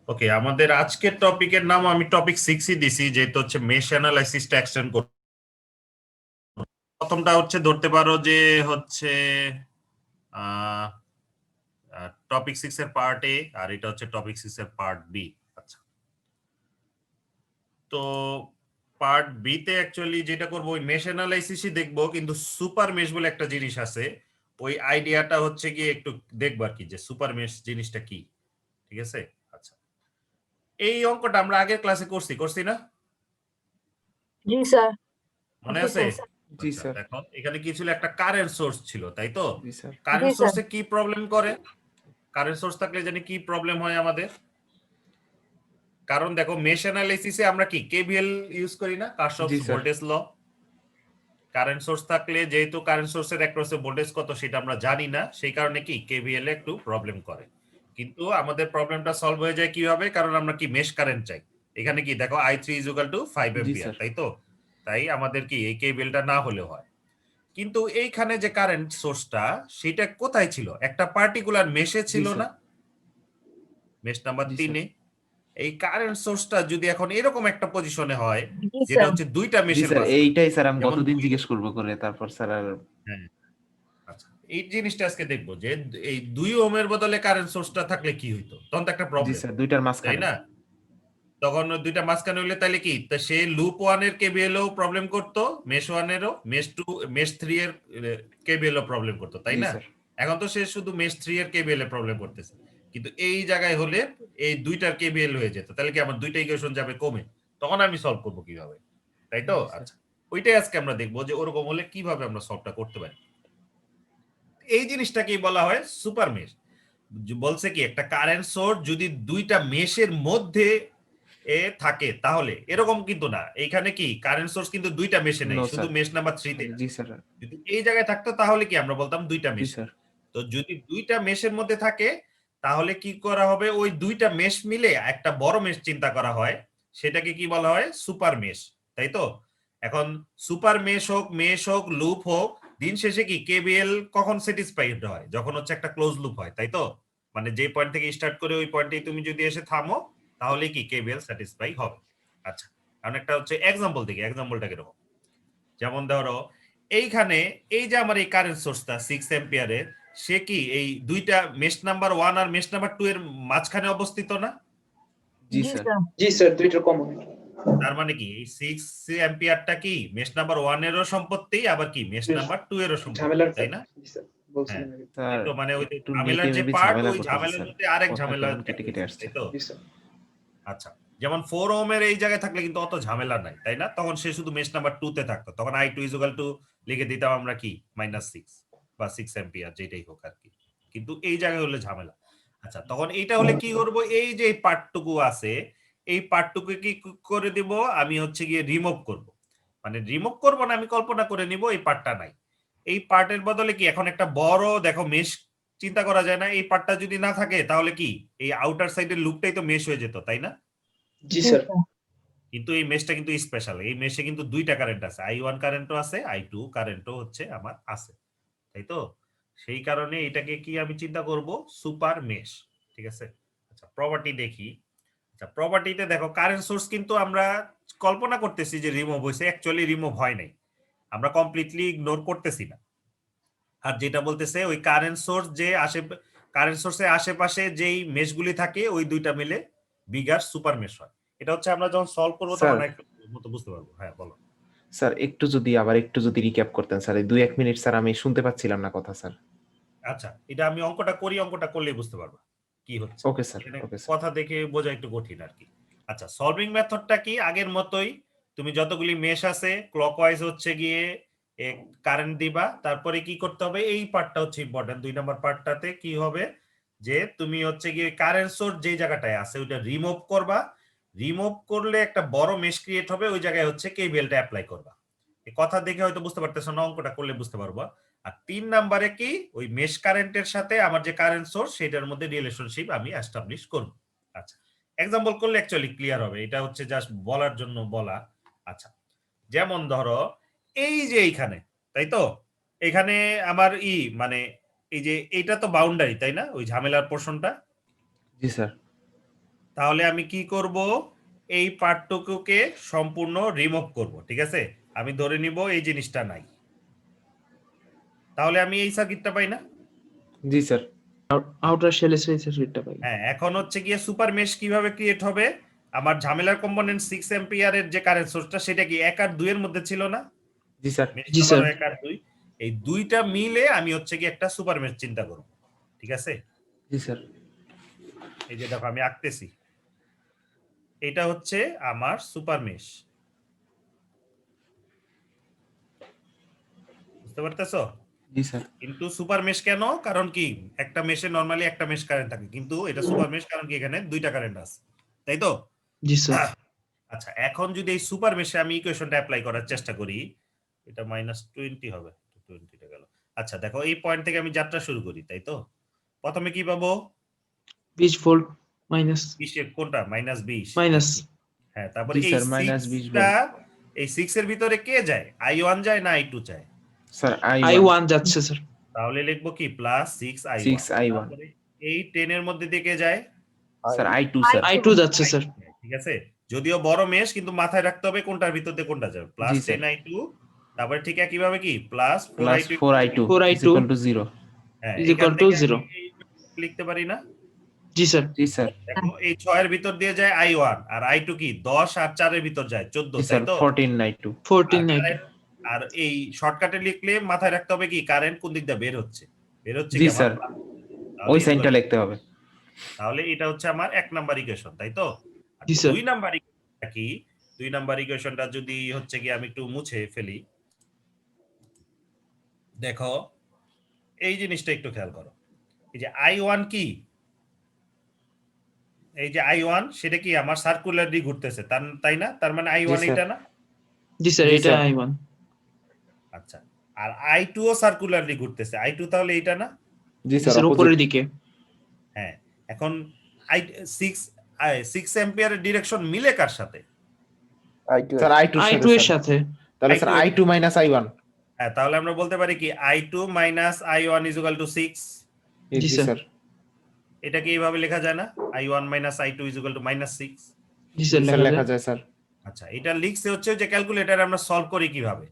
ওকে, আমাদের আজকের টপিকের নাম আমি টপিক 6ই দিছি, যেটা হচ্ছে মেশ অ্যানালাইসিসটা এক্সটেন্ড করব। প্রথমটা হচ্ছে ধরতে পারো যে হচ্ছে টপিক 6 এর পার্ট এ, আর এটা হচ্ছে টপিক 6 এর পার্ট বি। আচ্ছা, তো পার্ট বি তে অ্যাকচুয়ালি যেটা করব ওই মেশ অ্যানালাইসিসই দেখবো, কিন্তু সুপার মেশ বলে একটা জিনিস আছে। ওই আইডিয়াটা হচ্ছে গিয়ে একটু দেখবো আর কি, যে সুপার মেশ জিনিসটা কি। ঠিক আছে। আচ্ছা, এই অঙ্কটা আমরা আগের ক্লাসে করছি না? জি স্যার। মনে জি আছে? স্যার। জি আচ্ছা, স্যার। দেখো এখানে কি ছিল, একটা কারেন্ট সোর্স ছিল, তাই তো? জি স্যার। কারেন্ট জি স্যার। সোর্সে কি প্রবলেম করে? কারেন্ট সোর্স থাকলে জানি কি প্রবলেম হয় আমাদের। কারণ দেখো মেশ অ্যানালাইসিসে আমরা কি কেভিএল ইউজ করি না, কারশফস জি sir. Voltage law. Current source থাকলে যেহেতু কারেন্ট সোর্সের অ্যাক্রসে ভোল্টেজ কত সেটা আমরা জানি না, সেই কারণে কি কেভিএল একটু প্রবলেম করে। কিন্তু আমাদের প্রবলেমটা সলভ হয়ে যায় কিভাবে, কারণ আমরা কি মেশ কারেন্ট চাই। এখানে কি দেখো I3 = 5 জি অ্যাম্পিয়ার, স্যার। তাই তো? তাই আমাদের কি এই কেভিএলটা না হলেও হয়। কিন্তু এইখানে যে কারেন্ট সোর্সটা সেটা কোথায় ছিল, একটা পার্টিকুলার মেশে ছিল স্যার। না, মেশ নাম্বার জি 3 স্যার। এ। এই কারেন্ট সোর্সটা যদি এখন এরকম একটা পজিশনে হয়, জি যেটা স্যার। হচ্ছে দুইটা জি মেশের স্যার, মাঝখানে, এইটাই স্যার আমি যেমন গতদিন জিজ্ঞেস করবো করে, তারপর স্যার আর হ্যাঁ, আচ্ছা, এই জিনিসটা আজকে দেখবো যে এই 2 ওহমের বদলে কারেন্ট সোর্সটা থাকলে কি হইতো, তখন তো একটা জি প্রবলেম, স্যার, দুইটার তাই মাঝখানে। না? তখন ওই দুইটা মাঝখানে হইলে তাহলে কি, তা সে লুপ 1 এর কেবিএল ও প্রবলেম করতো, মেশ 1 এরও, মেশ 2 মেশ 3 এর কেবিএল ও প্রবলেম করতো, তাই জি না? স্যার। এখন তো সে শুধু মেশ 3 এর কেবিএল এ প্রবলেম করতেছে, কিন্তু এই জায়গায় হলে এই দুইটার কেবিএল হয়ে যেত, তাহলে কি আমার দুইটা ইকুয়েশন যাবে কমে, তখন আমি সলভ করব কিভাবে, তাই তো? জি স্যার। আচ্ছা, ওইটাই আজকে আমরা দেখবো যে ওরকম হলে কিভাবে আমরা সলভটা করতে পারি। এই জিনিসটাকেই বলা হয় সুপার মেশ। বলছে কি, একটা কারেন্ট সোর্স যদি দুইটা মেশের মধ্যে থাকে, তাহলে এরকম কিন্তু না, এইখানে কি কারেন্ট সোর্স কিন্তু দুইটা মেশে নেই, নো শুধু স্যার। মেশ নাম্বার 3 তে। জি স্যার। যদি এই জায়গায় থাকতো তাহলে কি আমরা বলতাম দুইটা জি মেশে। স্যার। তো যদি দুইটা মেশের মধ্যে থাকে, তাহলে কি করা হবে, ওই দুইটা মেশ মিলে একটা বড় মেশ চিন্তা করা হয়, সেটাকে কি বলা হয়, সুপার মেশ, তাই তো? এখন সুপার মেশ হোক লুপ হোক, দিন শেষে কি কেবিএল কখন স্যাটিসফাইড হয়, যখন হচ্ছে একটা ক্লোজ লুপ হয়, তাই তো? মানে যে পয়েন্ট থেকে স্টার্ট করে ওই পয়েন্টেই তুমি যদি এসে থামো, তাহলে কি কেবিএল স্যাটিসফাই হবে। আচ্ছা, কারণ একটা হচ্ছে এক্সাম্পল দেখি, এক্সাম্পলটা কিরকম। যেমন ধরো এইখানে এই যে আমার এই কারেন্ট সোর্সটা 6 অ্যাম্পিয়ারের, সে কি এই দুইটা মেশ নাম্বার 1 আর মেশ নাম্বার 2 এর মাঝখানে অবস্থিত না? জি জি স্যার। স্যার। জি স্যার, দুইটার কমন। তার মানে কি এই 6 অ্যাম্পিয়ারটা কি মেশ নাম্বার 1 এরও সম্পত্তি, আবার কি মেশ নাম্বার 2 এরও সম্পত্তি, ঝামেলার তাই না? জি স্যার, হ্যাঁ, বলছিলেন আগে। স্যার, এই তো মানে ওই যে একটু নেটে ঝামেলার যে মেবি পার্ট, ঝামেলা ওই করতেছে ঝামেলার স্যার, মধ্যে আরেক কথা ঝামেলা কেমন add কেটে কেটে হয়েছে, আসছে। তাই তো? জি স্যার। আচ্ছা, যেমন 4 ওহমের এই জায়গায় থাকলে কিন্তু অত ঝামেলা নাই, তাই না? তখন সে শুধু মেশ নাম্বার 2 তে থাকতো, তখন I2 লিখে দিতাম আমরা কি -6 বা 6 অ্যাম্পিয়ার, যেটাই হোক আর কি। কিন্তু এই জায়গায় হলে ঝামেলা। আচ্ছা, তখন এইটা হলে কি করব, এই যে পার্টটুকু আছে, এই পার্টটুকু কি করে দিব, আমি হচ্ছে গিয়ে রিমুভ করব। মানে রিমুভ করব না, আমি কল্পনা করে নিব এই পার্টটা নাই। এই পার্টের বদলে কি এখন একটা বড় দেখো মেশ চিন্তা করা যায় না, এই পার্টটা যদি না থাকে তাহলে কি এই আউটার সাইডের লুপটাই তো মেশ হয়ে যেত, তাই না? জি জি স্যার। স্যার। কিন্তু এই মেশটা কিন্তু স্পেশাল, এই মেশে কিন্তু দুইটা কারেন্ট আছে, I1 কারেন্টও আছে, I2 কারেন্টও হচ্ছে আমার আছে, তাই তো? সেই কারণে এটাকে কি আমি চিন্তা করব, সুপার মেশ। ঠিক আছে। আচ্ছা, প্রপার্টি দেখি। আচ্ছা, প্রপার্টিতে দেখো কারেন্ট সোর্স কিন্তু আমরা কল্পনা করতেছি যে রিমুভ হয়েছে, অ্যাকচুয়ালি রিমুভ হয় নাই, আমরা কমপ্লিটলি ইগনোর করতেছি না। আর যেটা বলতেছে ওই কারেন্ট সোর্স যে কারেন্ট সোর্সের আশেপাশে যেই মেশগুলি থাকে ওই দুইটা মিলে বিগার সুপার মেশ হয়। এটা হচ্ছে আমরা যখন সলভ করবো স্যার। তখন একটু মতো বুঝতে পারবো। হ্যাঁ, বলো। স্যার, একটু যদি রিক্যাপ করতেন স্যার, এই 2-1 মিনিট স্যার আমি শুনতে পাচ্ছিলাম না কথা স্যার। আচ্ছা, এটা আমি অঙ্কটা করি, অঙ্কটা করলেই বুঝতে পারবা কি হচ্ছে। Okay sir. এখানে ওকে স্যার। কথা দেখে বোঝা একটু কঠিন আর কি। আচ্ছা, সলভিং মেথডটা কি, আগের মতোই তুমি যতগুলি মেশ আছে ক্লকওয়াইজ হচ্ছে গিয়ে কারেন্ট দিবা, তারপরে কি করতে হবে, এই পার্টটা হচ্ছে ইম্পর্টেন্ট, 2 নম্বর পার্টটাতে কি হবে, যে তুমি হচ্ছে গিয়ে কারেন্ট সোর্স যে জায়গাটায় আছে ওইটা রিমুভ করবা। রিমুভ করলে একটা বড় মেশ ক্রিয়েট হবে, ওই জায়গায় হচ্ছে কেভিএলটা অ্যাপ্লাই করবা। এই কথা দেখে হয়তো বুঝতে পারতেছো না, অঙ্কটা করলে বুঝতে পারবা। আর 3 নাম্বারে কি, ওই মেশ কারেন্টের সাথে আমার যে কারেন্ট সোর্স সেটার মধ্যে রিলেশনশিপ আমি এস্টাবলিশ করব। আচ্ছা, এক্সাম্পল করলে অ্যাকচুয়ালি ক্লিয়ার হবে, এটা হচ্ছে জাস্ট বলার জন্য বলা। আচ্ছা, যেমন ধরো এই যে এইখানে, তাই তো? এখানে আমার মানে এই যে এইটা তো বাউন্ডারি, তাই না, ওই ঝামেলার পোর্শনটা। জি স্যার। তাহলে আমি কি করব, এই পার্টটুকুকে সম্পূর্ণ রিমুভ করব, ঠিক আছে? আমি ধরে নিব এই জিনিসটা নাই, তাহলে আমি এই সার্কিটটা পাই না। জি স্যার। আউটার শেল সার্কিটটা পাই। হ্যাঁ, এখন হচ্ছে গিয়ে সুপার মেশ কিভাবে ক্রিয়েট হবে, আমার ঝামেলার কম্পোনেন্ট 6 অ্যাম্পিয়ারের যে কারেন্ট সোর্সটা সেটা কি 1 আর 2 এর মধ্যে ছিল না? জি স্যার। জি স্যার। 1 আর 2, এই দুইটা মিলে আমি হচ্ছে কি একটা সুপার মেশ চিন্তা করব, ঠিক আছে? জি স্যার। এই যে দেখো আমি আঁকতেছি, এটা হচ্ছে আমার সুপার মেশ, বুঝতে পারতেছো? জি স্যার। কিন্তু সুপার মেশ কেন, কারণ কি একটা মেশে নরমালি একটা মেশ কারেন্ট থাকে, কিন্তু এটা সুপার মেশ কারণ কি এখানে দুইটা কারেন্ট আছে, তাই তো? জি স্যার। আচ্ছা, এখন যদি এই সুপার মেশে আমি ইকুয়েশনটা অ্যাপ্লাই করার চেষ্টা করি, এটা -20 হবে, 20টা গেল। আচ্ছা দেখো, এই পয়েন্ট থেকে আমি যাত্রা শুরু করি, তাই তো? প্রথমে কি পাবো, 20 ভোল্ট মাইনাস 20 এর কোনটা, -20? মাইনাস। হ্যাঁ, তারপরে জি এই স্যার, -20 6টা, এই 6 এর ভিতরে কে যায়, i1 যায় না i2 যায়? স্যার I1 যাচ্ছে স্যার। তাহলে লিখবো কি +6i1। 6i1 তারপরে এই 10 এর মধ্যে দিয়ে কে যায়? Sir I2 sir. I2 যাচ্ছে স্যার। ঠিক আছে, যদিও বড় মেশ, কিন্তু মাথায় রাখতে হবে কোনটার ভিতর দিয়ে কোনটা যাবে, জি স্যার। +10i2। তারপরে ঠিক একইভাবে কি +4i2 +4i2 4i2 = 0। হ্যাঁ, is এখান equal to থেকে 0 আমি এই লিখতে পারি না? জি স্যার। জি স্যার। দেখো এই 6 এর ভিতর দিয়ে যায় i1, আর i2 কি 10 আর 4 এর ভিতর যায় 14, জি তাই স্যার, তো? 14i2। 14 আর I2 current- আর এই শর্টকাটে লিখলে মাথায় রাখতে হবে কি কারেন্ট কোন দিক দিয়ে বের হচ্ছে, জি কি আমার স্যার, তাহলে ওই is সাইনটা equal- লিখতে হবে। তাহলে এটা হচ্ছে আমার 1 নাম্বার ইকুয়েশন, তাই তো? আর জি স্যার। 2 নাম্বার ইকুয়েশনটা কি, 2 নাম্বার ইকুয়েশনটা যদি হচ্ছে কি আমি একটু মুছে ফেলি, দেখো এই জিনিসটা একটু খেয়াল করো, এই যে i1 কি, এই যে i1 সেটা কি আমার সার্কুলারলি ঘুরতেছে, তাই না? তার মানে i1 জি স্যার। এটা না? জি স্যার, জি এটা স্যার। I1। আচ্ছা, আর i2 ও সার্কুলারলি ঘুরতেছে, i2 তাহলে এটা না? জি জি স্যার, স্যার, উপরের দিকে। হ্যাঁ, এখন i6 অ্যাম্পিয়ারের ডিরেকশন মিলে কার সাথে? স্যার I2 এর I2 সাথে এর স্যার। সাথে। তাহলে স্যার I2 I2 - I1। হ্যাঁ, তাহলে আমরা বলতে পারি কি i2 - i1 = 6। জি জি স্যার। স্যার। এটা কি এইভাবে লেখা যায় না, i1 - i2 = -6? জি জি স্যার, স্যার, লেখা লেখা যায়। যায় স্যার। আচ্ছা, এটা লিখছে হচ্ছে যে ক্যালকুলেটরে আমরা সলভ করি কিভাবে,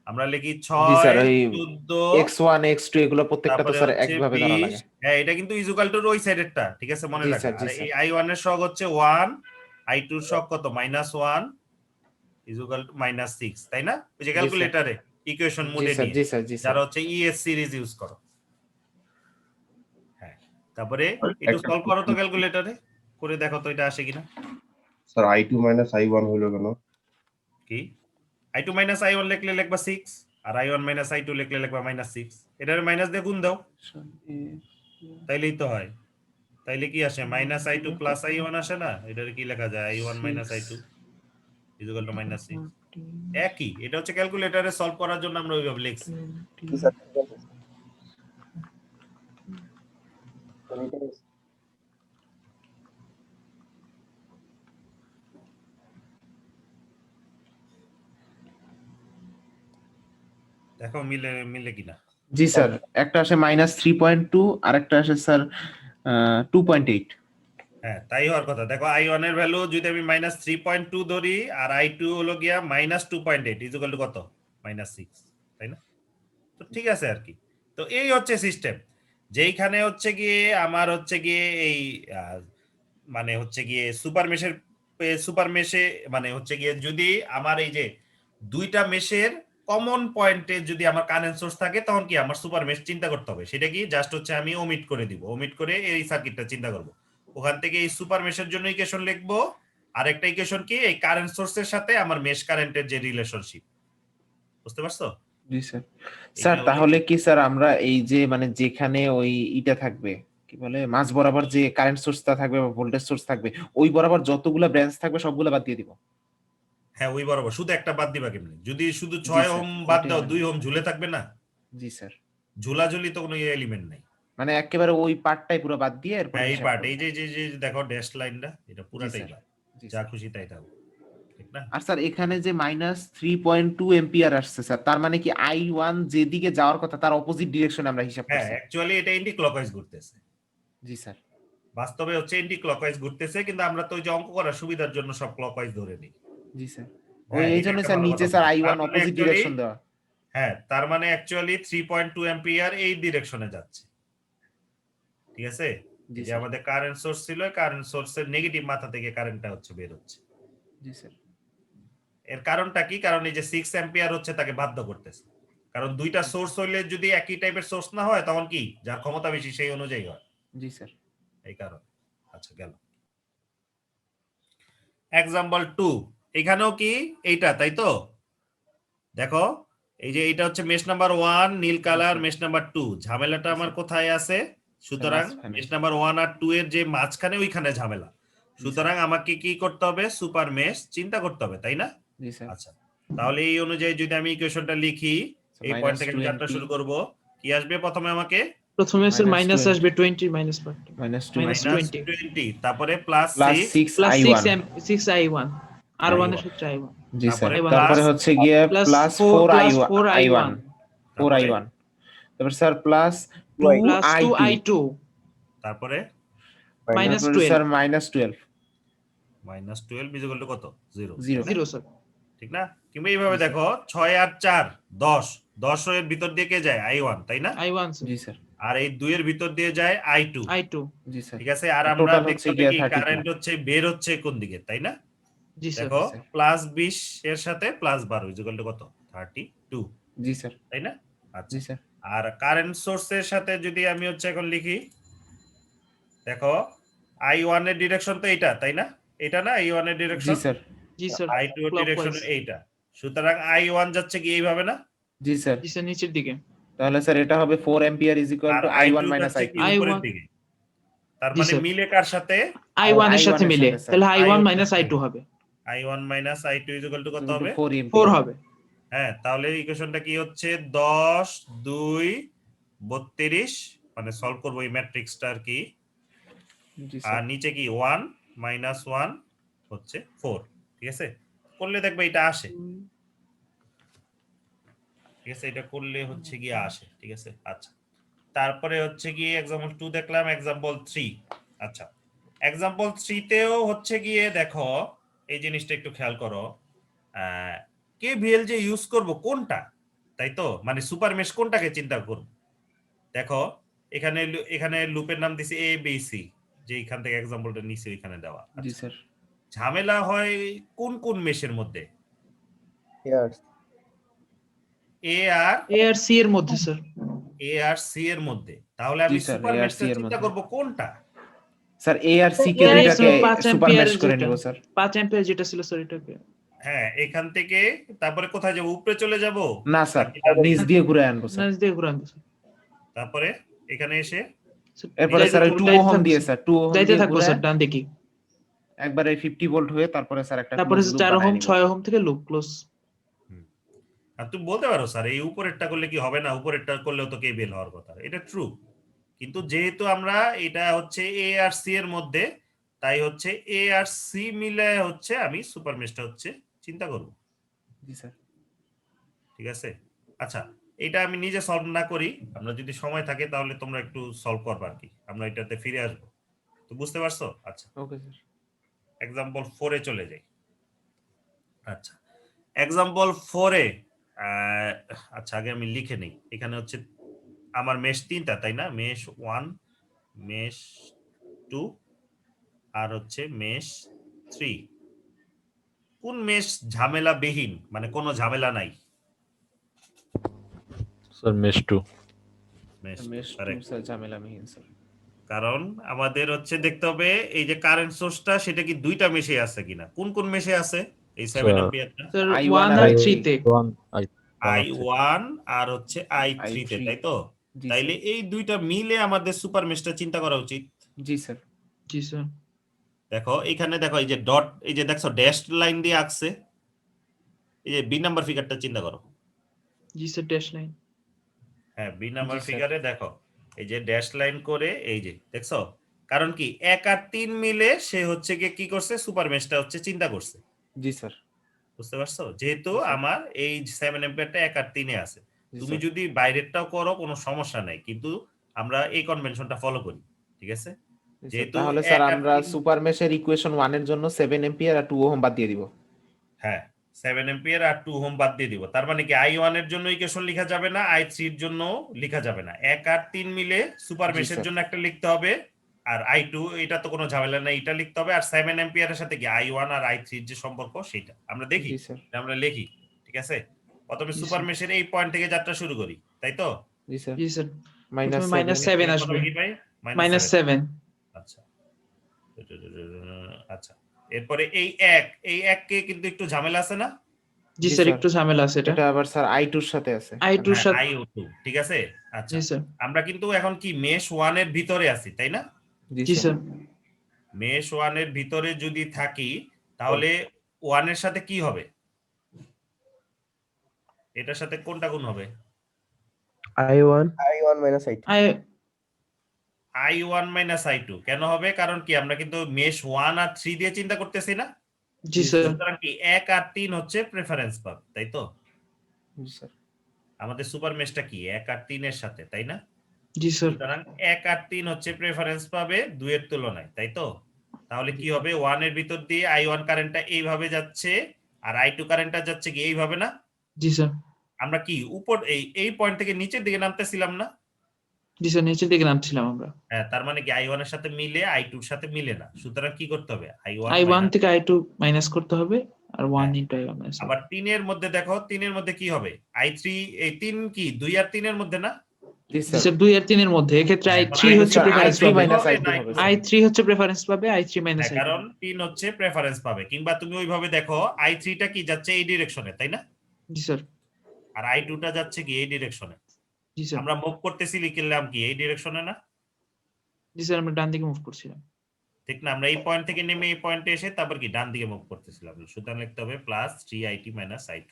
আমরা লিখি জি স্যার, 6 ওই 14 x1 x2 এগুলো প্রত্যেকটা তো তারপরে স্যার হচ্ছে একভাবে ধরা 20। লাগে। হ্যাঁ, এটা কিন্তু ইজুকাল টুর ওই সাইডেরটা, ঠিক আছে, মনে জি রাখবে। স্যার, জি আর স্যার। এই i1 এর সহগ হচ্ছে 1, i2 এর সহগ কত, -1 = -6, তাই না? ওই যে জি স্যার। ক্যালকুলেটরে ইকুয়েশন জি মোডে স্যার, নিয়ে জি স্যার, জি স্যার। যারা হচ্ছে ES সিরিজ ইউজ করো। হ্যাঁ, তারপরে একটু একটা সলভ করো তো question, ক্যালকুলেটরে, করে দেখো তো এটা আসে কিনা। স্যার I2 - I1 হইলো কেন? কি i2 - i1 লিখলে লিখবা 6, আর i1 - i2 লিখলে লিখবা -6, এটার মাইনাস দিয়ে গুণ দাও, তাইলেই তো হয়। তাইলে কি আসে, -i2 + i1 আসে না? এটার কি লেখা যায়, i1 - i2 = -6। একই, এটা হচ্ছে ক্যালকুলেটরে সলভ করার জন্য আমরা ওইভাবে লিখছি। দেখো মিলে মিলে কিনা। জি স্যার, একটা আসে -3.2 আর একটা আসে স্যার 2.8। হ্যাঁ, তাই হওয়ার কথা। দেখো i1 এর ভ্যালু যদি আমি -3.2 ধরি, আর i2 হলো গিয়া -2.8 = কত, -6, তাই না? তো ঠিক আছে আর কি। তো এই হচ্ছে সিস্টেম, যেইখানে হচ্ছে গিয়ে আমার হচ্ছে গিয়ে এই মানে হচ্ছে গিয়ে সুপার মেশে মানে হচ্ছে গিয়ে যদি আমার এই যে দুইটা মেশের কমন পয়েন্টে যদি আমার কারেন্ট সোর্স থাকে, তখন কি আমার সুপার মেশ চিন্তা করতে হবে, সেটা কি জাস্ট হচ্ছে আমি ওমিট করে দিব, ওমিট করে এই সার্কিটটা চিন্তা করব, ওখান থেকে এই সুপার মেশের জন্য ইকুয়েশন লিখবো, আর একটা ইকুয়েশন কি এই কারেন্ট সোর্সের সাথে আমার মেশ কারেন্টের যে রিলেশনশিপ, বুঝতে পারছো? জি স্যার। স্যার হলো তাহলে কি- কি স্যার আমরা এই যে মানে যেখানে ওই ইটা থাকবে, কি বলে, মাঝ বরাবর যে কারেন্ট সোর্সটা থাকবে বা ভোল্টেজ সোর্স থাকবে, ওই বরাবর যতগুলা ব্রাঞ্চ থাকবে সবগুলা বাদ দিয়ে দিব? হ্যাঁ, ওই বরাবর শুধু একটা বাদ দিবা কেমনে, যদি শুধু জি 6 স্যার, ওহম বাদ ওইটাই দাও, মানে। 2 ওহম ঝুলে থাকবে না? জি স্যার, ঝুলাঝুলি তো কোনো এলিমেন্ট নাই। মানে একেবারে ওই পার্টটাই পুরো বাদ দিয়ে এরপর হ্যাঁ, এই হিসাব পার্ট, করব। এই যে যে যে দেখো ড্যাশ লাইনটা, এটা জি পুরাটাই স্যার, বাদ, জি যা স্যার। খুশি তাই থাকো, ঠিক না? আর স্যার এখানে যে -3.2 এম্পিয়ার আসছে স্যার, তার মানে কি I1 যেদিকে যাওয়ার কথা তার অপোজিট ডিরেকশনে আমরা হিসাব হ্যাঁ, করছি? অ্যাকচুয়ালি এটা এন্টি ক্লকওয়াইজ ঘুরতেছে। জি স্যার। বাস্তবে হচ্ছে এন্টি ক্লকওয়াইজ ঘুরতেছে, কিন্তু আমরা তো ওই যে অঙ্ক করার সুবিধার জন্য সব ক্লকওয়াইজ ধরে নিই। জি স্যার, হ্যাঁ, এই এটা জন্য একটা স্যার ভালো নিচে কথা স্যার বলছো। I1 তার মানে অপোজিট actually- ডিরেকশন দেওয়া। হ্যাঁ, তার মানে অ্যাকচুয়ালি 3.2 অ্যাম্পিয়ার এই ডিরেকশনে যাচ্ছে, ঠিক আছে। জি এই যে স্যার, আমাদের কারেন্ট সোর্স ছিল, কারেন্ট সোর্সের নেগেটিভ মাথা থেকে কারেন্টটা হচ্ছে বের হচ্ছে। জি স্যার, এর কারণটা কি? কারণ এই যে 6 অ্যাম্পিয়ার হচ্ছে তাকে বাধ্য করতেছে। কারণ দুইটা সোর্স হইলে যদি একই টাইপের সোর্স না হয় তখন কি যার ক্ষমতা বেশি সেই অনুযায়ী হয়, জি স্যার, এই কারণ। আচ্ছা, গেল এক্সাম্পল 2। এখানেও কি এইটা, তাই তো? দেখো এই যে এটা হচ্ছে মেশ নাম্বার 1 নীল কালার, মেশ নাম্বার 2 ঝামেলাটা আমার কোথায় আছে? সুতরাং মাঝখানে। মেশ নাম্বার 1 আর 2 এর যে মাঝখানে ওইখানে ঝামেলা। সুতরাং আমাকে কি করতে হবে? সুপার মেশ চিন্তা করতে হবে, তাই না? জি স্যার। আচ্ছা, তাহলে এই অনুযায়ী যদি আমি ইকুয়েশনটা লিখি, এই পয়েন্ট থেকে আমি চারটা শুরু করব। কি আসবে প্রথমে? আমাকে প্রথমে স্যার Minus মাইনাস 20 আসবে 20 মাইনাস পার্ট মাইনাস Minus 20 -20, তারপরে plus plus 6, 6 plus I1। 6 I1 R1 এর সূত্র I1 জি স্যার, তারপরে তারপরে plus- হচ্ছে গিয়ে plus plus 4 4 plus I1 4 I1 4 তারপরে I1, তারপর sir plus 2 plus 2 I2, I2 তারপরে মাইনাস তারপরে 12 স্যার মাইনাস 12 -12 কত? 0, 0 0 স্যার ঠিক না? কিংবা এইভাবে দেখো 6 আর 4 10, 10 এর ভিতর দিয়ে কে যায়? I1, তাই না? I1 স্যার জি স্যার, আর এই 2 এর ভিতর দিয়ে যায় I2, I2 জি স্যার, ঠিক আছে। আর আর আমরা total দেখতে হচ্ছে হবে গিয়ে কি 32 কারেন্ট হচ্ছে বের হচ্ছে কোন দিকে, তাই না? জি স্যার দেখো স্যার। প্লাস 20 এর সাথে প্লাস 12 ইকুয়াল টু কত? 32, জি স্যার, তাই না? আচ্ছা, জি স্যার, আর কারেন্ট সোর্সের সাথে যদি আমি হচ্ছে এখন লিখি, দেখো I1 এর ডিরেকশন তো এইটা, তাই না? এটা না I1 এর জি ডিরেকশন, স্যার, জি স্যার I2 এর ডিরেকশন Clockwise। এইটা। সুতরাং I1 যাচ্ছে কি এইভাবে না? জি স্যার। জি স্যার নিচের দিকে তাহলে স্যার এটা হবে 4 অ্যাম্পিয়ার ইজ ইকুয়াল আর টু I2 I1 মাইনাস যাচ্ছে I2। কি উপরের I1 দিকে। তার জি মানে স্যার। মিলে কার সাথে? I1 এর I1 সাথে এর মিলে, সাথে, স্যার। তাহলে I1 I1 মাইনাস I2 হবে I1 minus I2 equal to কত হবে? 4 4 অ্যাম্পিয়ার। হবে হ্যাঁ, তাহলে ইকুয়েশনটা কি হচ্ছে? 10 2 32, মানে সলভ করব এই ম্যাট্রিক্সটা আর কি। জি আর স্যার, নিচে কি 1 মাইনাস 1 হচ্ছে 4, ঠিক আছে। করলে দেখবে এটা আসে, ঠিক আছে। এটা করলে হচ্ছে গিয়ে আসে, ঠিক আছে। আচ্ছা, তারপরে হচ্ছে গিয়ে एग्जांपल 2 দেখলাম, एग्जांपल 3। আচ্ছা, एग्जांपल 3 তেও হচ্ছে গিয়ে দেখো এই জিনিসটা একটু খেয়াল করো, কেভিএল যে ইউজ করব কোনটা, তাই তো? মানে সুপার মেশ কোনটাকে চিন্তা করব। দেখো এখানে এখানে লুপের নাম দিছি এ বি সি, যে এখান থেকে एग्जांपलটা নিচে এখানে দেওয়া। জি আচ্ছা, স্যার, ঝামেলা হয় কোন কোন মেশের মধ্যে? এ আর A আর C এর মধ্যে স্যার সি এর মধ্যে। তাহলে আমি জি স্যার, সুপার A আর মেশটা C এর চিন্তা মধ্যে। করব কোনটা? স্যার এ আর সি কে A আর C দুইটাকে 5 সুপার অ্যাম্পিয়ার মেশ করে যেটা নিব স্যার। 5 অ্যাম্পিয়ার যেটা ছিল স্যার এটাকে হ্যাঁ, এখান থেকে তারপরে কোথায় যাব? উপরে চলে যাব? না স্যার, নিচ দিয়ে ঘুরে আনবো স্যার। নাচ দিয়ে ঘুরান স্যার তারপরে এখানে এসে এরপরে স্যার 2 ওহম দিয়ে স্যার 2 ওহম যাইতে দিয়ে থাকবো ঘুরে স্যার ডান দিকে, একবারে 50 ভোল্ট হয়ে তারপরে স্যার একটা তারপরে ক্লোজ লুপ 4 বানায় ওহম নিব। 6 ওহম থেকে লুপ ক্লোজ। আর তুমি বলতে পারো স্যার এই উপরেরটা করলে কি হবে না? উপরেরটা করলেও তো কেবিএল হওয়ার কথা, এটা ট্রু। কিন্তু যেহেতু আমরা এটা হচ্ছে এ আর সি এর মধ্যে, তাই হচ্ছে এ আর সি মিলে হচ্ছে আমি সুপার মেশটা হচ্ছে চিন্তা করব, জি স্যার, ঠিক আছে। আচ্ছা, এটা আমি নিজে সলভ না করি, আমরা যদি সময় থাকে তাহলে তোমরা একটু সলভ করবা আর কি, আমরা এটাতে ফিরে আসবো। তো বুঝতে পারছো? আচ্ছা, ওকে স্যার। एग्जांपल 4 এ চলে যাই। আচ্ছা, एग्जांपल 4 এ আচ্ছা আগে আমি লিখে নেই। এখানে হচ্ছে আমার মেশ 3টা, তাই না? মেশ 1, মেশ 2 আর হচ্ছে মেশ 3। কোন মেশ ঝামেলাবিহীন, মানে কোনো ঝামেলা নাই? Sir mesh 2। Mesh mesh 2 correct। Sir ঝামেলা মিহিন স্যার। কারণ আমাদের হচ্ছে দেখতে হবে এই যে কারেন্ট সোর্সটা সেটা কি দুইটা মেশে আছে কিনা। কোন কোন মেশে আছে এই 7 স্যার, অ্যাম্পিয়ারটা? স্যার I1 1 আর 3 তে 1 I1 আর হচ্ছে I3 তে, I3 তাই তো? জি তাইলে স্যার, এই দুইটা মিলে আমাদের সুপার মেশটা চিন্তা করা উচিত। জি স্যার, জি স্যার দেখো এখানে দেখো এই যে ডট, এই যে দেখছো ড্যাশড লাইন দিয়ে আঁকছে, এই যে বি নাম্বার ফিগারটা চিন্তা করো। জি স্যার ড্যাশ লাইন হ্যাঁ, বি নাম্বার জি স্যার। ফিগারে দেখো এই যে ড্যাশ লাইন করে এই যে দেখছো, কারণ কি 1 আর 3 মিলে সে হচ্ছে গিয়ে কি করছে? সুপার মেশটা হচ্ছে চিন্তা করছে, জি স্যার, বুঝতে পারছো? যেহেতু জি স্যার। আমার এই 7 অ্যাম্পিয়ারটা 1 আর 3 এ আছে, জি তুমি স্যার, যদি বাইরেরটাও করো কোনো সমস্যা নাই, কিন্তু আমরা এই কনভেনশনটা ফলো করি, ঠিক আছে। যেহেতু তাহলে স্যার 1 আর আমরা 3 সুপার মেশের ইকুয়েশন 1 এর জন্য 7 এম্পিয়ার আর 2 ওহম বাদ দিয়ে দিব। হ্যাঁ 7 এম্পিয়ার আর 2 ওহম বাদ দিয়ে দিব। তার মানে কি i1 এর জন্য ইকুয়েশন লেখা যাবে না, i3 এর জন্য লেখা যাবে না। 1 আর 3 মিলে সুপার জি, মেশের স্যার। জন্য একটা লিখতে হবে, আর i2 এটা তো কোনো ঝামেলা নাই, এটা লিখতে হবে। আর 7 এম্পিয়ারের সাথে কি i1 আর i3 এর যে সম্পর্ক সেটা আমরা দেখি, জি স্যার। এটা আমরা লিখি। ঠিক আছে, প্রথমে জি, সুপার স্যার। মেশের এই পয়েন্ট থেকে যাত্রা শুরু করি, তাই তো? জি স্যার। জি স্যার, মাইনাস প্রথমে -7 এরপরে আসবে, কি পাই? -7। আচ্ছা আচ্ছা, এরপরে এই এই এককে কিন্তু একটু ঝামেলা আছে না? জি জি, স্যার, স্যার। একটু ঝামেলা আছে এটা। এটা আবার স্যার i2 এর সাথে আছে। i2 এর হ্যাঁ সাথে, i2, ঠিক আছে। আচ্ছা, জি স্যার। আমরা কিন্তু এখন কি মেশ 1 এর ভিতরে আছি, তাই না? জি জি স্যার। স্যার, মেশ 1 এর ভিতরে যদি থাকি তাহলে 1 এর সাথে কি হবে? এটার সাথে কোনটা গুণ হবে? I1 minus I2 i1 minus i2 কেন হবে? কারণ কি আমরা কিন্তু মেশ 1 আর 3 দিয়ে চিন্তা করতেছি না, জি স্যার, সুতরাং কি 1 আর 3 হচ্ছে প্রেফারেন্স পাব, তাই তো? জি স্যার। আমাদের সুপার মেশটা কি 1 আর 3 এর সাথে, তাই না? জি স্যার, সুতরাং 1 আর 3 হচ্ছে প্রেফারেন্স পাবে 2 এর তুলনায়, তাই তো? তাহলে কি হবে? 1 এর ভিতর দিয়ে i1 কারেন্টটা এইভাবে যাচ্ছে আর i2 কারেন্টটা যাচ্ছে কি এইভাবে না? জি স্যার, আমরা কি উপর এই পয়েন্ট থেকে নিচের দিকে নামতেছিলাম না? জি স্যার, নিচের দিকে নামছিলাম আমরা। হ্যাঁ, তার মানে কি i1 এর সাথে মিলে i2 এর সাথে মিলে না, সুতরাং কি করতে হবে? i1 i1 থেকে i2 মাইনাস করতে হবে, আর 1 হ্যাঁ। Into i1 minus. আবার 3 এর মধ্যে দেখো, 3 এর মধ্যে কি হবে? i3 এই 3 কি 2 আর 3 এর মধ্যে না? জি জি স্যার। স্যার, 2 আর 3 এর মধ্যে, এক্ষেত্রে হ্যাঁ, i3 এখন হচ্ছে স্যার প্রেফারেন্স i3 পাবে, মাইনাস হবে i2 না, হবে i2 স্যার। i3 হচ্ছে প্রেফারেন্স পাবে, i3 মাইনাস হ্যাঁ, i2। কারণ 3 হচ্ছে প্রেফারেন্স পাবে, কিংবা তুমি ওইভাবে দেখো i3 টা কি যাচ্ছে এই ডিরেকশনে, তাই না? জি স্যার, আর i2 টা যাচ্ছে কি এই ডিরেকশনে। জি স্যার, আমরা মুভ করতেছি, লিখলাম কি এই ডিরেকশনে না? জি স্যার, আমরা ডান দিকে মুভ করছিলাম। ঠিক না? আমরা এই পয়েন্ট থেকে নেমে এই পয়েন্টে এসে তারপর কি ডান দিকে মুভ করতেছিলাম, সুতরাং লিখতে হবে প্লাস 3it মাইনাস i2।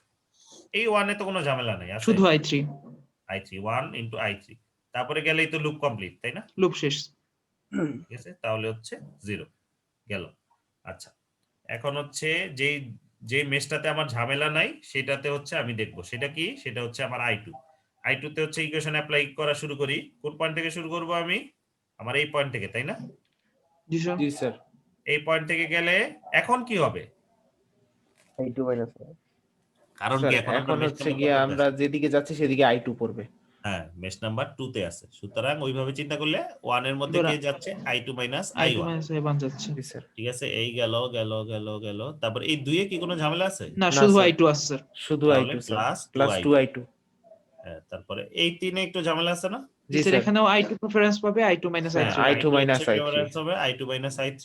এই 1 এ তো কোনো ঝামেলা নাই, আছে শুধু i3, i3 1 ইনটু i3, তারপরে গেলেই তো লুপ কমপ্লিট, তাই না? লুপ শেষ। ঠিক আছে, তাহলে হচ্ছে 0 গেল। আচ্ছা, এখন হচ্ছে যেই যেই মেশটাতে আমার ঝামেলা নাই সেটাতে হচ্ছে আমি দেখব সেটা কি, সেটা হচ্ছে আমার i2 তে হচ্ছে ইকুয়েশন অ্যাপ্লাই করা শুরু করি। কোন পয়েন্ট থেকে শুরু করব আমি? আমার এই পয়েন্ট থেকে, তাই না? জি স্যার, জি স্যার। এই পয়েন্ট থেকে গেলে এখন কি হবে? I2 minus I2 কারণ কি স্যার এখন আমরা এখন মেশ হচ্ছে নাম্বার গিয়ে কততে আমরা আছি? যেদিকে যাচ্ছি সেদিকে i2 পড়বে। হ্যাঁ, মেশ নাম্বার 2 তে আছে, সুতরাং ওইভাবে চিন্তা করলে 1 এর মধ্যে এবার কে যাচ্ছে? i2 minus i2 i1। Minus i1 যাচ্ছে। জি স্যার। ঠিক আছে, এই গেল গেল গেল গেল, তারপর এই 2 এ কি কোনো ঝামেলা আছে? না, না শুধু স্যার, i2 আছে স্যার। শুধু তাহলে i2 sir, plus plus 2i2। 2i2। হ্যাঁ, তারপরে এই 3 এ একটু ঝামেলা আছে না? জি জি স্যার, স্যার। এখানেও i2 প্রেফারেন্স পাবে, i2 মাইনাস হ্যাঁ, i3 i2 i2 minus হচ্ছে i3। প্রেফারেন্স হবে i2 মাইনাস i3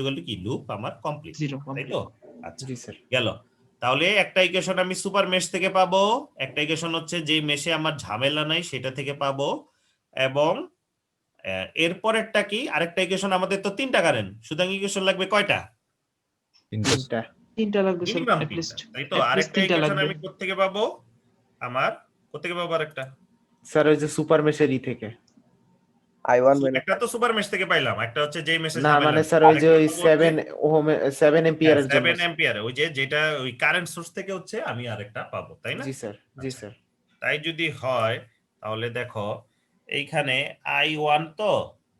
3 কি লুপ আমার কমপ্লিট, 0 তাই কমপ্লিট। তো? আচ্ছা, জি স্যার। গেল। তাহলে একটা ইকুয়েশন আমি সুপার মেশ থেকে পাবো, একটা ইকুয়েশন হচ্ছে যে মেশে আমার ঝামেলা নাই সেটা থেকে পাবো, এবং এরপরেরটা কি আরেকটা ইকুয়েশন। আমাদের তো 3টা কারেন্ট, সুতরাং ইকুয়েশন লাগবে কয়টা? তিনটা। 3টা লাগবে স্যার, মিনিমাম অ্যাট 3টা, লিস্ট, তাই তো? অ্যাট লিস্ট আরেকটা 3টা ইকুয়েশন লাগবে। আমি কোত্থেকে পাবো? আমার কোত্থেকে পাবো আরেকটা? স্যার ওই যে সুপার মেশের ই থেকে। I1 minus একটা তো সুপার মেশ থেকে পাইলাম, একটা হচ্ছে যেই মেশে না ঝামেলা মানে নেই। স্যার ওই যে আরেকটা ওই পাবো 7 ওহম 7 এম্পিয়ারের জন্য। 7 এম্পিয়ার, ওই যে যেটা ওই কারেন্ট সোর্স থেকে হচ্ছে আমি আরেকটা পাবো, তাই না? জি স্যার। জি আচ্ছা, স্যার। তাই যদি হয় তাহলে দেখো এইখানে i1 তো,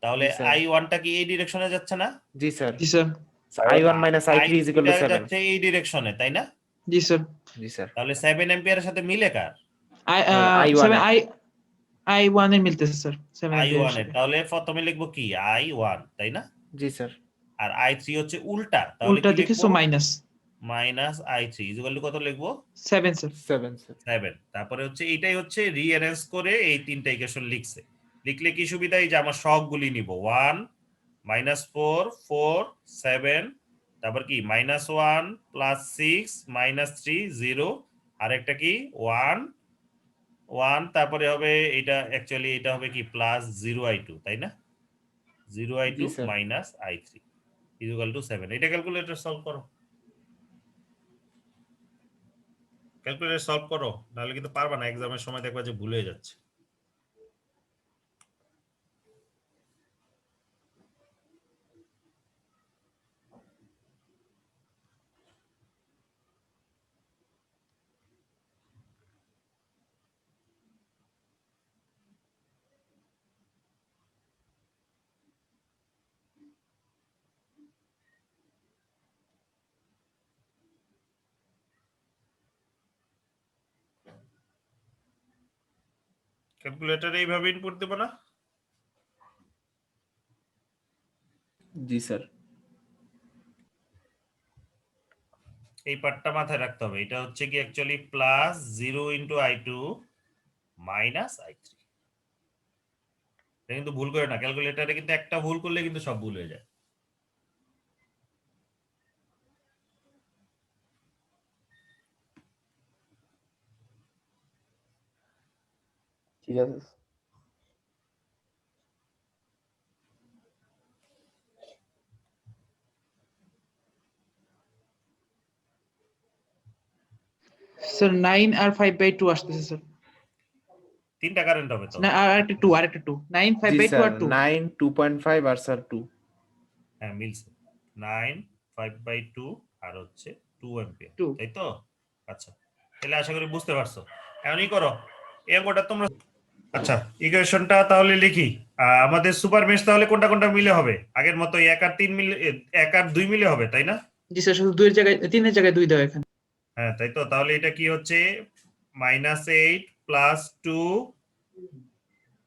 তাহলে জি স্যার। i1 টা কি এই ডিরেকশনে যাচ্ছে না? জি স্যার। জি sir, i1 minus i3 is equal to 7। যাচ্ছে এই ডিরেকশনে, তাই না? জি স্যার। জি স্যার। তাহলে 7 এম্পিয়ারের সাথে মিলে কার? i1 7 এর। i1 এর মিলতেছে স্যার, 7 এর i1 এর, সাথে। তাহলে প্রথমে লিখবো কি i1, তাই না? জি স্যার। আর i3 হচ্ছে উল্টা, তাহলে উল্টা কি দিকে, লিখবো? So minus minus i3 equal to কত লিখবো? 7 স্যার। 7 স্যার। 7। তারপরে হচ্ছে এইটাই হচ্ছে রিঅ্যারেঞ্জ করে এই 3টা ইকুয়েশন লিখছে। লিখলে কি সুবিধা? এই যে আমার সবগুলি নিব 1 -4 4 7, তারপর কি -1 +6 -3 0, আর একটা কি 1 1, তারপরে হবে এটা অ্যাকচুয়ালি এটা হবে কি +0i2, তাই না? 0i2 G sir. i3 equal to 7। এটা ক্যালকুলেটর সলভ করো, ক্যালকুলেটর সলভ করো, নাহলে কিন্তু পারবা না, এক্সামের সময় দেখবা যে ভুল হয়ে যাচ্ছে। ক্যালকুলেটরে এইভাবে ইনপুট দেব না? জি স্যার। এই পার্টটা মাথায় রাখতে হবে। এটা হচ্ছে কি actually plus 0 into I2 minus I3। এটা কিন্তু ভুল করে না, ক্যালকুলেটরে কিন্তু একটা ভুল করলে কিন্তু সব ভুল হয়ে যায়। ঠিক আছে স্যার 9 আর 5/2 আসতেছে স্যার। তিনটা কারেন্ট হবে তো। না আরেকটা 2 9 জি 5/2 স্যার, আর 2। 9 2.5 আর স্যার 2। হ্যাঁ মিলছে। 9 5/2 আর হচ্ছে 2 অ্যাম্পিয়ার, 2 তাই তো? আচ্ছা, তাহলে আশা করি বুঝতে পারছো। এখনই করো এই অঙ্কটা তোমরা। আচ্ছা, ইকুয়েশনটা তাহলে লিখি। আমাদের সুপার মেশ তাহলে কোনটা কোনটা মিলে হবে? আগের মতো 1 আর 3 মিলে, 1 আর 2 মিলে হবে, তাই না? জি স্যার, শুধু 2 এর জায়গায় 3 এর জায়গায় 2 দাও এখানে। হ্যাঁ তাই তো। তাহলে এটা কি হচ্ছে -8 প্লাস 2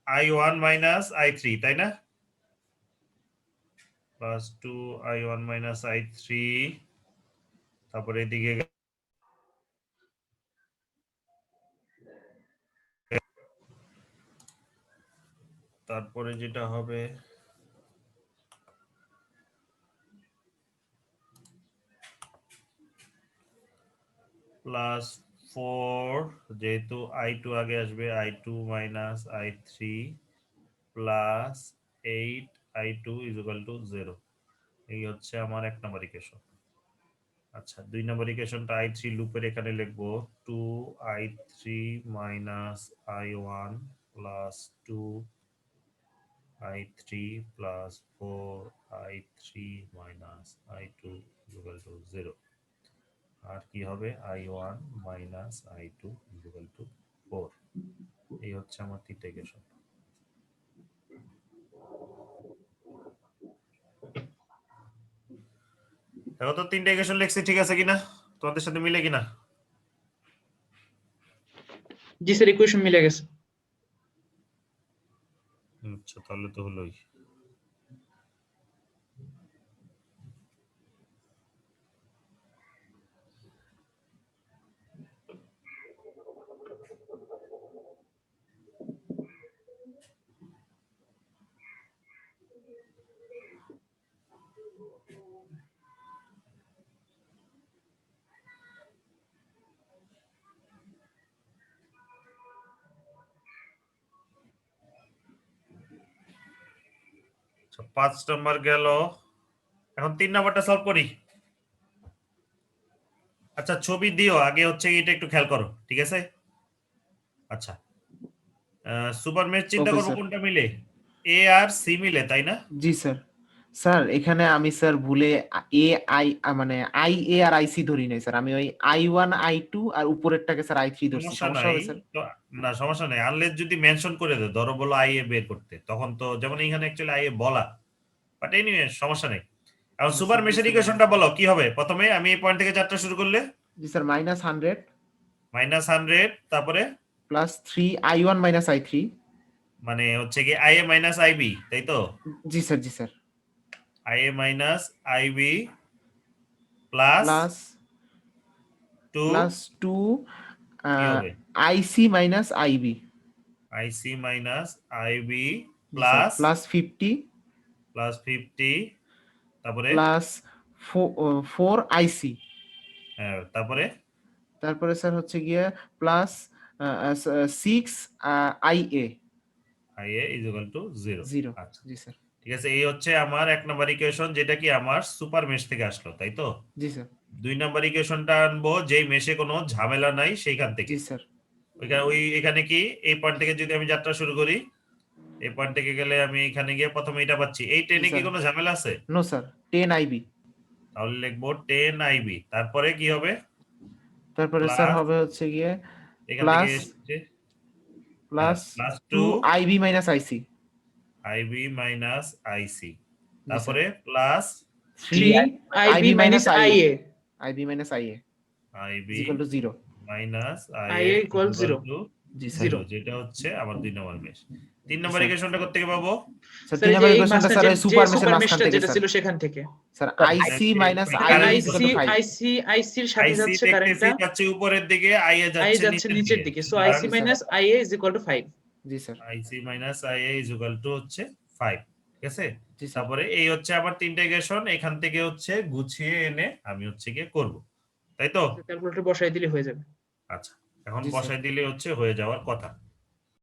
I1 মাইনাস I3, তাই না? প্লাস 2 I1 মাইনাস I3, তারপরে এদিকে তারপরে যেটা হবে প্লাস 4, যেহেতু I2 আগে আসবে, I2 minus I3 plus 8 I2 is equal to 0। এই হচ্ছে আমার 1 নম্বর ইকুয়েশন। আচ্ছা, 2 নম্বর ইকুয়েশনটা I3 লুপের এখানে লিখবো 2 I3 minus I1 plus 2 I3 plus 4 I3 minus I2 equal to 0। আর কি হবে I1 minus I2 equal to 4। এই হচ্ছে আমার তিনটা ইকুয়েশন। এখন তো তিনটা ইকুয়েশন লিখছি, ঠিক আছে কিনা? তোমাদের সাথে মিলে কিনা? জি স্যার, ইকুয়েশন মিলে গেছে। আচ্ছা, তাহলে তো হলোই। আচ্ছা, 5 নম্বর গেল। এখন 3 নম্বরটা সলভ করি। আচ্ছা, ছবি দিও আগে, হচ্ছে এটা একটু খেয়াল করো, ঠিক আছে? আচ্ছা, সুপার মেশ চিন্তা Okay, করবো sir. কোনটা মিলে? এ আর সি মিলে, তাই না? জি স্যার। স্যার এখানে আমি স্যার ভুলে এ আই মানে আই এ আর আই সি ধরি নাই স্যার, আমি ওই I1 I2 আর উপরেরটাকে স্যার I3 ধরছি। সমস্যা সমস্যা নাই হবে স্যার? তো। না সমস্যা নাই, আনলেস যদি মেনশন করে দেয়, ধরো বলো আই এ বের করতে, তখন তো যেমন এখানে অ্যাকচুয়ালি আই এ বলা, বাট এনিওয়ে সমস্যা নেই। এখন সুপার মেশের ইকুয়েশনটা বলো কি হবে? প্রথমে আমি এই পয়েন্ট থেকে চারটা শুরু করলে জি স্যার, -100 -100, তারপরে প্লাস 3 I1 মাইনাস I3। মানে হচ্ছে কি আই এ মাইনাস আইবি, তাই তো? জি স্যার, জি sir. I A minus IB plus plus 2 2 কি হবে? IC minus IB IC minus IB plus plus 50 তারপরে প্লাস 4 আইসি। হ্যাঁ, তারপরে স্যার হচ্ছে গিয়ে plus 6 IA IA is equal to 0। 0। আচ্ছা জি স্যার। ঠিক আছে, এই হচ্ছে আমার 1 নম্বর ইকুয়েশন, যেটা কি আমার সুপার মেশ থেকে আসলো, তাই তো? জি স্যার। 2 নম্বর ইকুয়েশনটা আনবো যেই মেশে কোনো ঝামেলা নাই সেইখান থেকে। জি স্যার। এখানে কি এই পয়েন্ট থেকে যদি আমি যাত্রা শুরু করি, এই পয়েন্ট থেকে গেলে আমি এখানে গিয়ে প্রথমে এটা পাচ্ছি। এই ট্রেনে কি স্যার। কোনো ঝামেলা আছে? No sir, 10 IB. তাহলে লিখবো 10 আইবি, তারপরে কি হবে? তারপরে Plus, স্যার হবে হচ্ছে গিয়ে এখান প্লাস থেকে এসেছে plus plus 2 2 IB minus IC. IB minus IC, তারপরে plus 3 IB minus IA। IB minus IA IB equal to 0। Minus IA equal 0। জি স্যার Zero. যেটা হচ্ছে আমার 2 নম্বর মেশ। 3 নম্বর ইকুয়েশনটা কোথা থেকে পাবো? স্যার স্যার 3 এই যে নম্বর এই ইকুয়েশনটা মাঝখানে স্যার যে সুপার মেশের সুপার মাঝখান মেশটা থেকে যেটা স্যার ছিল সেখান থেকে স্যার IC মাইনাস আর I আইসি ইকুয়াল টু 5 আইসির সাথে আইসি যাচ্ছে দেখতেছি কারেন্টটা যাচ্ছে উপরের দিকে, আই এ আই যাচ্ছে যাচ্ছে নিচের দিকে, সো আর IC minus IA is equal to 5। জি sir IC minus I A is equal to হচ্ছে 5, ঠিক আছে? জি স্যার তারপরে এই হচ্ছে আবার 3টা ইকুয়েশন, এখান থেকে হচ্ছে গুছিয়ে এনে আমি হচ্ছে গিয়ে করব, তাই তো? ক্যালকুলেটর বসাই দিলে হয়ে যাবে। আচ্ছা, এখন জি স্যার। বসাই দিলে হচ্ছে হয়ে যাওয়ার কথা।